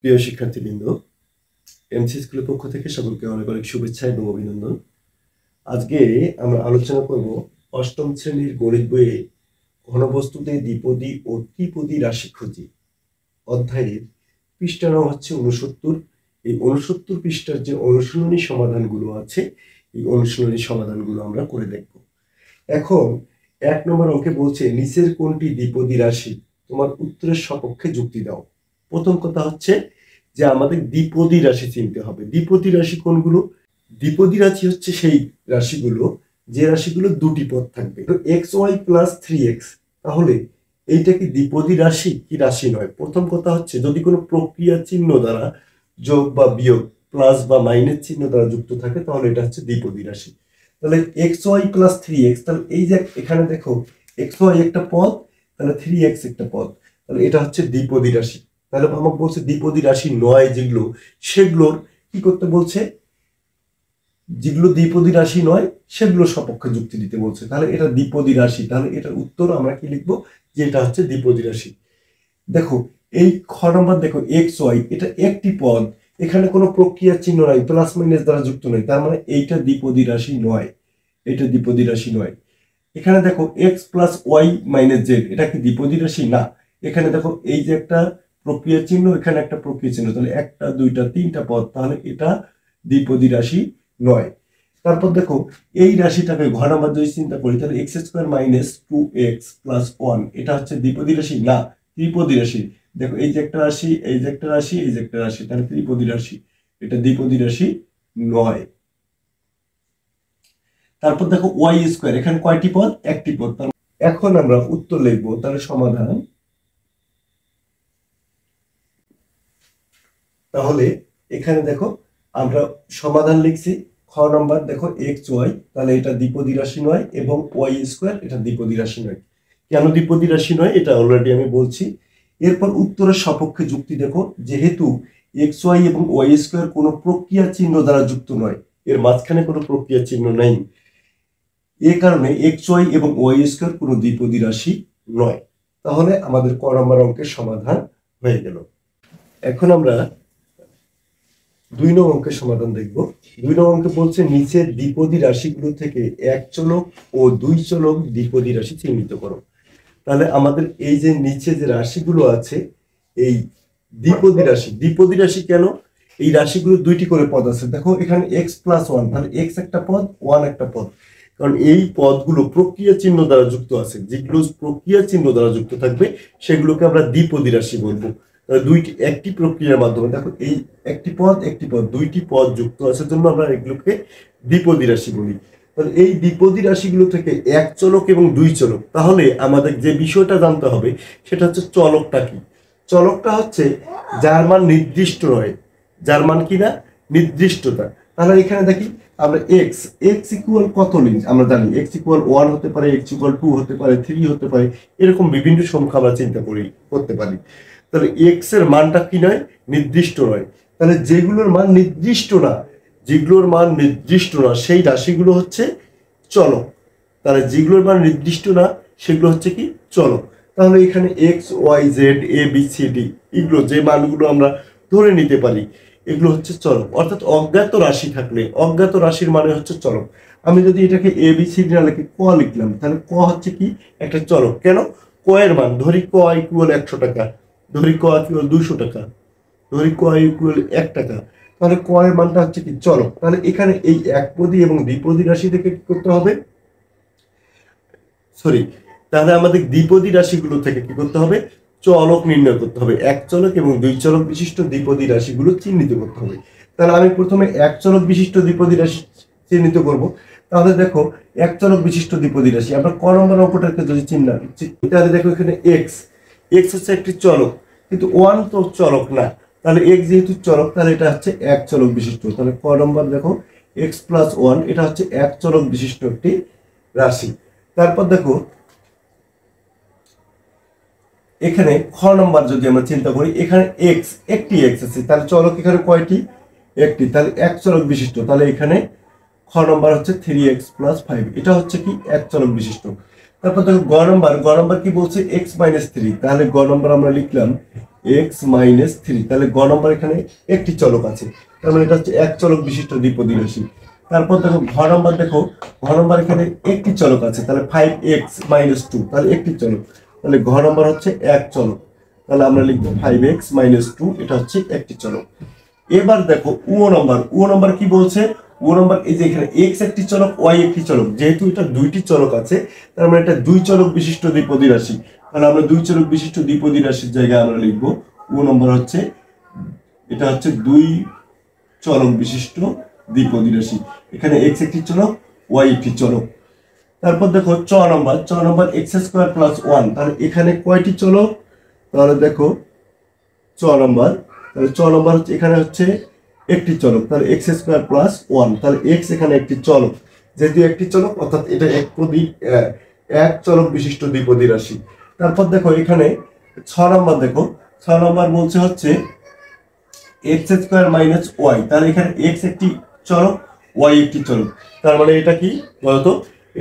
প্রিয় শিক্ষার্থীবৃন্দ, এমসি স্কুলের পক্ষ থেকে সকলকে অনেক অনেক শুভেচ্ছা এবং অভিনন্দন। আজকে আমরা আলোচনা করব অষ্টম শ্রেণীর গণিত বইয়ে ঘনবস্তুতে দ্বিপদী ও ত্রিপদী রাশি খুঁজি অধ্যায়ের পৃষ্ঠা নং হচ্ছে 69। এই 69 পৃষ্ঠার যে অনুশীলনী সমাধানগুলো আছে, এই অনুশীলনী সমাধানগুলো আমরা করে দেখব। এখন 1 নম্বর অঙ্কে বলছে নিচের কোনটি দ্বিপদী রাশি, তোমার উত্তরের সপক্ষে যুক্তি দাও। প্রথম কথা হচ্ছে যে আমাদের দ্বিপদী রাশি চিনতে হবে। দ্বিপদী রাশি কোনগুলো? দ্বিপদী রাশি হচ্ছে সেই রাশিগুলো যে রাশিগুলো দুটি পদ থাকবে। এক্স ওয়াই প্লাস 3x, তাহলে এইটা কি দ্বিপদী রাশি কি রাশি নয়? প্রথম কথা হচ্ছে যদি কোনো প্রক্রিয়া চিহ্ন দ্বারা যোগ বা বিয়োগ, প্লাস বা মাইনাস চিহ্ন দ্বারা যুক্ত থাকে, তাহলে এটা হচ্ছে দ্বিপদী রাশি। তাহলে এক্স ওয়াই প্লাস 3x, তাহলে এই যে এখানে দেখো এক্স ওয়াই একটা পদ, তাহলে 3x একটা পদ, তাহলে এটা হচ্ছে দ্বিপদী রাশি। তাহলে আমাকে বলছে দ্বিপদী রাশি নয় যেগুলো, সেগুলোর কি করতে বলছে? যেগুলো দ্বিপদী রাশি নয় সেগুলো সপক্ষে যুক্তি দিতে বলছে। তাহলে এটা দ্বিপদী রাশি, তাহলে এটার উত্তর আমরা কি লিখবো? যে এটা হচ্ছে দ্বিপদী রাশি। দেখো এই খ নম্বর, দেখো এক্স ওয়াই, এটা একটি পদ, এখানে কোনো প্রক্রিয়া চিহ্ন নাই, প্লাস মাইনাস দ্বারা যুক্ত নয়, তার মানে এইটা দ্বিপদী রাশি নয়, এটা দ্বিপদী রাশি নয়। এখানে দেখো x plus y minus z, এটা কি দ্বিপদী রাশি? না। এখানে দেখো এই যে একটা প্রক্রিয়া চিহ্ন, এখানে একটা প্রক্রিয়া চিহ্ন, তাহলে একটা দুইটা তিনটা পদ, তাহলে এটা দ্বিপদী রাশি নয়। তারপর দেখো এই রাশিটাকে ঘ নাম্বার যদি চিন্তা করি, তাহলে x square minus 2x plus 1, এটা হচ্ছে দ্বিপদী রাশি? না, ত্রিপদী রাশি। দেখো এই যে একটা রাশি, এই যে একটা রাশি, এই যে একটা রাশি, তাহলে ত্রিপদী রাশি, এটা দ্বিপদী রাশি নয়। তারপর দেখো ওয়াই স্কোয়ার, এখানে কয়টি পদ? একটি পদ। এখন আমরা উত্তর লিখবো, তাহলে সমাধান। তাহলে এখানে দেখো আমরা সমাধান লিখছি। খ নাম্বার দেখো এক্স ওয়াই, তাহলে এটা দ্বিপদী রাশি নয়, এবং ওয়াই স্কোয়ার এটা দ্বিপদী রাশি নয়। কেন দ্বিপদী রাশি নয় এটা অলরেডি আমি বলছি। এরপর উত্তরের সপক্ষে যুক্তি দেখো, যেহেতু এক্স ওয়াই এবং ওয়াই স্কোয়ার কোনো প্রক্রিয়া চিহ্ন দ্বারা যুক্ত নয়, এর মাঝখানে কোনো প্রক্রিয়া চিহ্ন নেই, এ কারণে এক্স ওয়াই এবং ওয়াই স্কোয়ার কোনো দ্বিপদী রাশি নয়। তাহলে আমাদের ক নম্বর অঙ্কের সমাধান হয়ে গেল। এখন আমরা 2 নং অঙ্কের সমাধান দেখব। 2 নং অঙ্কে বলছে নিচের দ্বিপদী রাশিগুলো থেকে এক চলক ও দুই চলক দ্বিপদী রাশি চিহ্নিত করো। তাহলে আমাদের এই যে নিচে যে রাশিগুলো আছে, এই দ্বিপদী রাশি। দ্বিপদী রাশি কেন? এই রাশিগুলো দুইটি করে পদ আছে। দেখো এখানে x প্লাস 1, তাহলে x একটা পদ, 1 একটা পদ, কারণ এই পদগুলো প্রক্রিয়া চিহ্ন দ্বারা যুক্ত আছে। যেগুলো প্রক্রিয়া চিহ্ন দ্বারা যুক্ত থাকবে সেগুলোকে আমরা দ্বিপদী রাশি বলবো। দুইটি একটি প্রক্রিয়ার মাধ্যমে, দেখো এই একটি পদ একটি পদ, দুইটি পদ যুক্ত আছে জন্য আমরা এগুলোকে দ্বিপদী রাশি বলি। তাহলে এই দ্বিপদী রাশিগুলো থেকে এক চলক এবং দুই চলক, তাহলে আমাদের যে বিষয়টা জানতে হবে সেটা হচ্ছে চলকটা কি। চলকটা হচ্ছে যার মান নির্দিষ্ট নয়, যার মান কি না? নির্দিষ্টতা। তাহলে এখানে দেখি আমরা এক্স, এক্স ইকুয়াল কত নিই আমরা জানি, এক্স ইকুয়াল 1 হতে পারে, এক্স ইকুয়াল 2 হতে পারে, 3 হতে পারে, এরকম বিভিন্ন সংখ্যা আমরা চিন্তা করতে পারি। তাহলে এক্স এর মানটা কি নয়? নির্দিষ্ট নয়। তাহলে যেগুলোর মান নির্দিষ্ট না, যেগুলোর মান নির্দিষ্ট না সেই রাশিগুলো হচ্ছে চলক। তাহলে যেগুলোর মান নির্দিষ্ট না সেগুলো হচ্ছে কি? চলক। তাহলে এখানে x Y Z A B C D, এগুলো যে মানগুলো আমরা ধরে নিতে পারি এগুলো হচ্ছে চলক। অর্থাৎ অজ্ঞাত রাশি থাকলে, অজ্ঞাত রাশির মানে হচ্ছে চলক। আমি যদি এটাকে এ বি সি ডি না লিখে ক লিখলাম, তাহলে ক হচ্ছে কি? একটা চলক। কেন? ক এর মান, ধরি ক ইকুয়াল 100 টাকা, ধরি ক ইকুয়াল 200 টাকা, ধরি ক ইকুয়াল 1 টাকা, তাহলে ক এর মানটা হচ্ছে কি? চলক। তাহলে এখানে এই একপদী এবং দ্বিপদী রাশি থেকে কি করতে হবে? তাহলে আমাদের দ্বিপদী রাশিগুলো থেকে কি করতে হবে? চলক নির্ণয় করতে হবে। এক চলক এবং দুই চলক বিশিষ্ট দ্বিপদী রাশিগুলো চিহ্নিত করতে হবে। তাহলে আমি প্রথমে এক চলক বিশিষ্ট দ্বিপদী রাশি চিহ্নিত করব। তাহলে দেখো এক চলক বিশিষ্ট দ্বিপদী রাশি আমরা ক নম্বর অঙ্কটাকে যদি চিহ্ন, তাহলে দেখো এখানে এক্স, এক্স হচ্ছে একটি চলক, কিন্তু 1 তো চলক না। তাহলে এক্স যেহেতু চলক, তাহলে এটা হচ্ছে এক চলক বিশিষ্ট। তাহলে ক নম্বর দেখো এক্স প্লাস 1, এটা হচ্ছে এক চলক বিশিষ্ট একটি রাশি। তারপর দেখো এখানে খ নম্বর যদি আমরা চিন্তা করি, এখানে এক্স, একটি এক্স আছে, তাহলে চলক এখানে কয়টি? একটি, তাহলে এক চলক বিশিষ্ট। তাহলে এখানে খ নম্বর হচ্ছে 3x প্লাস 5, এটা হচ্ছে কি? এক চলক বিশিষ্ট। তারপর দেখো গ নম্বর, গ নম্বর কি বলছে? x মাইনাস 3, তাহলে গ নম্বর আমরা লিখলাম এক্স মাইনাস থ্রি। তাহলে গ নম্বর এখানে একটি চলক আছে, তার মানে এটা হচ্ছে এক চলক বিশিষ্ট দ্বিপদী রাশি। তারপর দেখো ঘ নম্বর, দেখো ঘ নম্বর এখানে একটি চলক আছে, তাহলে 5x - 2, তাহলে একটি চলক, তাহলে ঘ নম্বর হচ্ছে এক চলক, তাহলে আমরা লিখবো 5x - 2, এটা হচ্ছে একটি চলক। এবার দেখো ও নম্বর কি বলছে? ও নম্বর এই যে এখানে x একটি চলক, y একটি চলক, যেহেতু এটা দুইটি চলক আছে তার মানে এটা দুই চলক বিশিষ্ট দ্বিপদী রাশি, তাহলে আমরা দুই চলক বিশিষ্ট দ্বিপদী রাশির জায়গায় আমরা লিখবো ও নম্বর হচ্ছে, এটা হচ্ছে দুই চলক বিশিষ্ট দ্বিপদী রাশি। এখানে x একটি চলক, y একটি চলক। তারপর দেখো চ নম্বর x² + 1, তাহলে এখানে কয়টি চলক? তাহলে দেখো চ নম্বর, তাহলে চ নম্বর হচ্ছে এখানে হচ্ছে একটি চলক, তাহলে x² + 1, তাহলে x এখানে একটি চলক, যেহেতু একটি চলক অর্থাৎ এটা এক চলক বিশিষ্ট দ্বিপদী রাশি। তারপর দেখো এখানে ছ নম্বর বলছে হচ্ছে x² - y, তাহলে এখানে x একটি চলক, y একটি চলক, তার মানে এটা কি বলতো?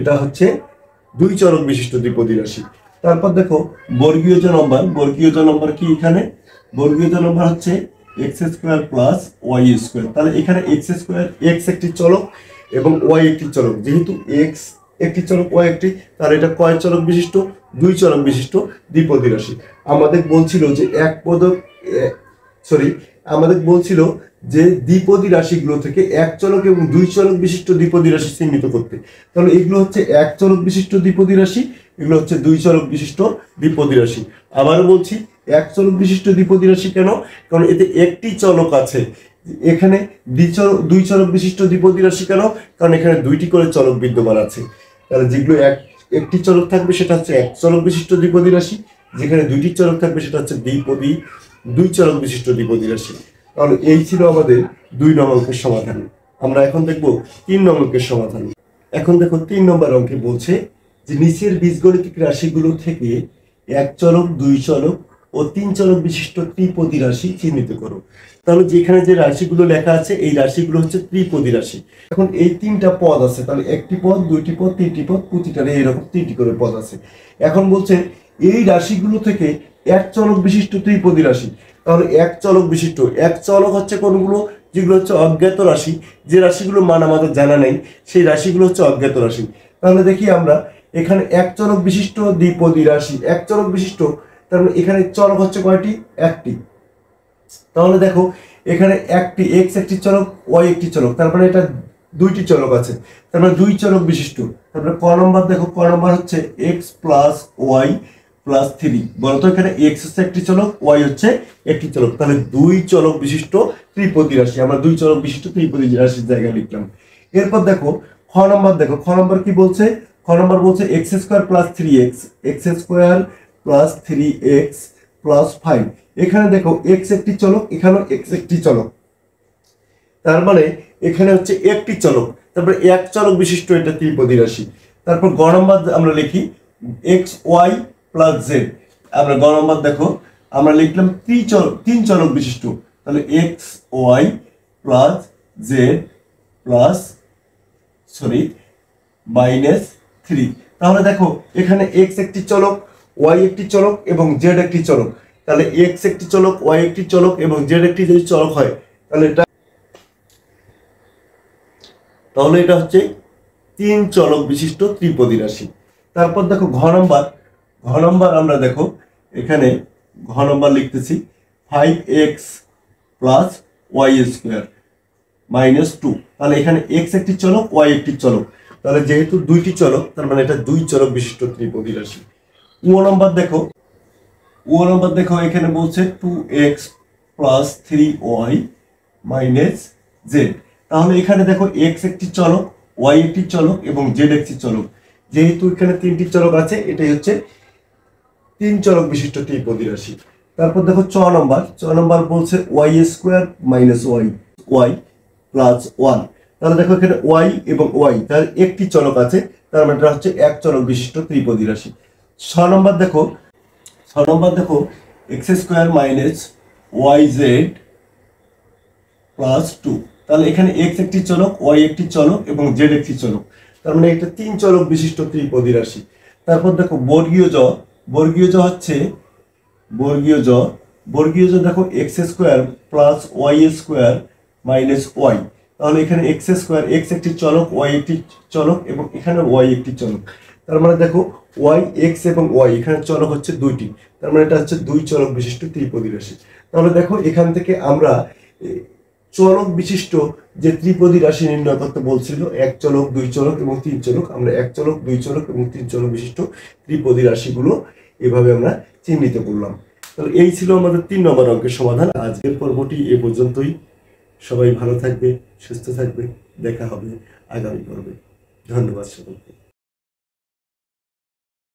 এটা হচ্ছে দুই চলক বিশিষ্ট দ্বিপদী রাশি। তারপর দেখো বর্গীয় জ নম্বর কি? এখানে বর্গীয় জ নম্বর হচ্ছে x² + y², তাহলে এখানে x একটি চলক এবং y একটি চলক, যেহেতু x একটি চলক, y একটি, তাহলে এটা কয় চলক বিশিষ্ট? দুই চলক বিশিষ্ট দ্বিপদী রাশি। আমাদের বলছিল যে দ্বিপদী রাশিগুলো থেকে এক চলক এবং দুই চলক বিশিষ্ট দ্বিপদী রাশি চিহ্নিত করতে। তাহলে এগুলো হচ্ছে এক চলক বিশিষ্ট দ্বিপদী রাশি, এগুলো হচ্ছে দুই চলক বিশিষ্ট দ্বিপদী রাশি। আবারও বলছি, এক চলক বিশিষ্ট দ্বিপদী রাশি কেন? কারণ এতে একটি চলক আছে। এখানে দুই চলক বিশিষ্ট দ্বিপদী রাশি কেন? কারণ এখানে দুইটি করে চলক বিদ্যমান আছে। তাহলে যেগুলো একটি চলক থাকবে সেটা হচ্ছে এক চলক বিশিষ্ট দ্বিপদী রাশি, যেখানে দুইটি চলক থাকবে সেটা হচ্ছে দুই চলক বিশিষ্ট দ্বিপদী রাশি। তাহলে এই ছিল আমাদের 2 নং অঙ্কের সমাধান। আমরা এখন দেখব 3 নং অঙ্কের সমাধান। এখন দেখো 3 নম্বর অঙ্কে বলছে যে নিচের বীজগণিতিক রাশিগুলো থেকে এক চলক, দুই চলক ও তিন চলক বিশিষ্ট ত্রিপদী রাশি চিহ্নিত করো। তাহলে যেখানে যে রাশিগুলো লেখা আছে এই রাশিগুলো হচ্ছে ত্রিপদী রাশি। এখন এই তিনটা পদ আছে, তাহলে একটি পদ, দুইটি পদ, তিনটি পদ, প্রতিটারে এরকম তিনটি করে পদ আছে। এখন বলছে এই রাশিগুলো থেকে এক চলক বিশিষ্ট ত্রিপদী রাশি। তাহলে এক চলক হচ্ছে কোনগুলো? যেগুলো হচ্ছে অজ্ঞাত রাশি, যে রাশিগুলো মান আমাদের জানা নেই, সেই রাশিগুলো হচ্ছে অজ্ঞাত রাশি। তাহলে দেখি আমরা এখানে এক চলক বিশিষ্ট দ্বিপদী রাশি, এক চলক বিশিষ্ট, তার মানে এখানে চলক হচ্ছে কয়টি? একটি। তাহলে দেখো এখানে একটি x একটি চলক, y একটি চলক, তার মানে এটা দুইটি চলক আছে, তার মানে দুই চলক বিশিষ্ট। তারপরে ক নম্বর দেখো, ক নম্বর হচ্ছে x + y + 3, বলতো এখানে x হচ্ছে একটি চলক, y হচ্ছে একটি চলক, তাহলে দুই চলক বিশিষ্ট ত্রিপদী রাশি। আমরা দুই চলক বিশিষ্ট ত্রিপদী রাশির জায়গায় লিখলাম। এরপর দেখো খ নম্বর কি বলছে? খ নম্বর বলছে x² + 3x, x² + 3x + 5। এখানে দেখো x একটি চলক, এখানেও x একটি চলক, তার মানে এখানে হচ্ছে একটি চলক, তারপরে এক চলক বিশিষ্ট এটা ত্রিপদী রাশি। তারপর গ নম্বর আমরা লিখি xy + z। আমরা গ নম্বর দেখো আমরা লিখলাম তিন চলক বিশিষ্ট, তাহলে xy + z -3। তাহলে দেখো এখানে x একটি চলক, y একটি চলক এবং z একটি চলক, তাহলে x একটি চলক, y একটি চলক এবং z একটি যদি চলক হয় তাহলে এটা হচ্ছে তিন চলক বিশিষ্ট ত্রিপদী রাশি। তারপর দেখো ঘ নম্বর আমরা দেখো এখানে ঘ নম্বর লিখতেছি 5x + y² - 2, তাহলে এখানে x একটি চলক, y একটি চলক, তাহলে যেহেতু দুইটি চলক তার মানে এটা দুই চলক বিশিষ্ট ত্রিপদী রাশি। ও নম্বর দেখো এখানে বলছে 2x + 3y - z, তাহলে এখানে দেখো x একটি চলক, y একটি চলক এবং z একটি চলক, যেহেতু এখানে তিনটি চলক আছে এটাই হচ্ছে তিন চলক বিশিষ্ট ত্রিপদী রাশি। তারপর দেখো চ নম্বর বলছে y² - y + 1, তাহলে দেখো এখানে y এবং y তার একটি চলক আছে, তার মানে এটা হচ্ছে এক চলক বিশিষ্ট ত্রিপদী রাশি। ছ নম্বর দেখো x² - yz + 2, তাহলে এখানে x একটি চলক, y একটি চলক এবং z একটি চলক, তার মানে এটা তিন চলক বিশিষ্ট ত্রিপদী রাশি। তারপর দেখো বর্গীয় জ হচ্ছে বর্গীয় যে দেখো x square plus y square minus y, তাহলে এখানে এক্স স্কোয়ার, এক্স একটি চলক, ওয়াই একটি চলক এবং এখানে ওয়াই একটি চলক। তার মানে দেখো ওয়াই, এক্স এবং ওয়াই এখানে চলক হচ্ছে দুইটি, তার মানে এটা হচ্ছে দুই চলক বিশিষ্ট ত্রিপদী রাশি। তাহলে দেখো এখান থেকে আমরা চলক বিশিষ্ট যে ত্রিপদী রাশি নির্ণয় করতে বলছিল, এক চলক, দুই চলক এবং তিন চলক, আমরা এক চলক, দুই চলক এবং তিন চলক বিশিষ্ট ত্রিপদী রাশিগুলো এভাবে আমরা চিহ্নিত করলাম। তাহলে এই ছিল আমাদের 3 নম্বর অঙ্কের সমাধান। আজকের পর্বটি এ পর্যন্তই। সবাই ভালো থাকবে, সুস্থ থাকবে, দেখা হবে আগামী পর্বে। ধন্যবাদ সকলকে।